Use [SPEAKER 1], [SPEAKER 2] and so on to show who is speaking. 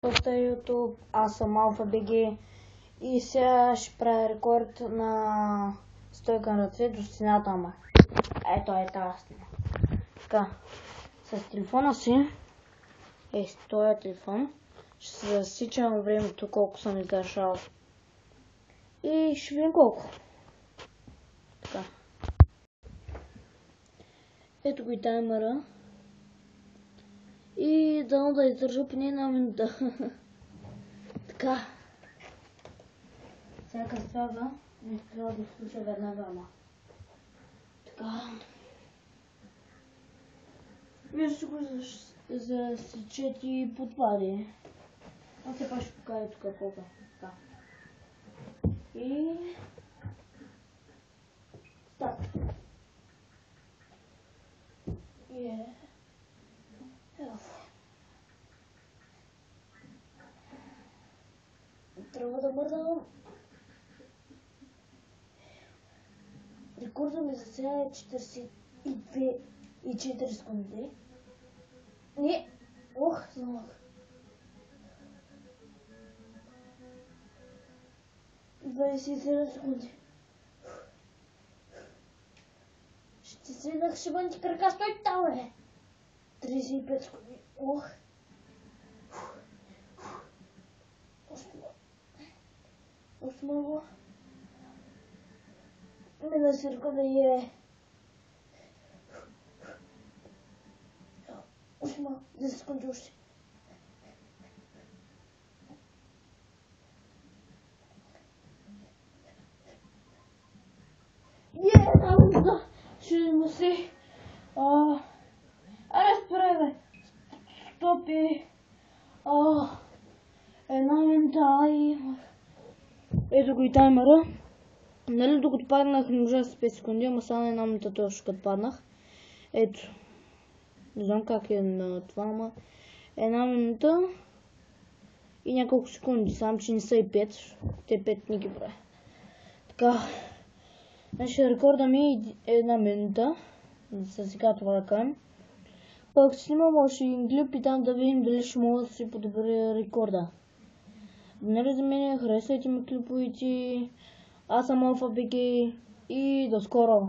[SPEAKER 1] От YouTube, аз съм AlphaBG и сега ще правя рекорд на стойка на ръце до стената ама. Ето е тази стена. Така, с телефона си, с този телефон, ще се засичам времето колко съм издържал. И ще видим колко. Така. Ето го и таймера. И дано да издържа поне една минута. Така. Всяка стяга не трябва да включа веднага, ама. Така. Вижте го засечет и подпади. А все пак ще покажа тук колко. Така. И... Старт. Трябва да мърдам. Рекорда ми за сега е 42,4 секунди. Не! Ох, замах. 27 секунди. Ще седнах, ще бъдем ти крака, стой там, бе! 35 секунди. Ох. Осмало. Мина си рекорда и е. Осма, 10 секунди още. Да, ще му се. Аре, спрей, бе. Стопи. Една минута и... Ето го и таймера. Нали, докато паднах не можа с 5 секунди, ама само една минута точно като паднах. Ето. Не знам как е на това, ама... Една минута и няколко секунди, само че не са и 5. Те 5 не ги правя. Така. Значи рекорда ми е една минута. За сега това да кажем. Пък снимам още един клип и там да видим дали ще мога да си подобря рекорда. Нали за мен, харесвайте ми клиповете. Аз съм AlphaBG и до скоро!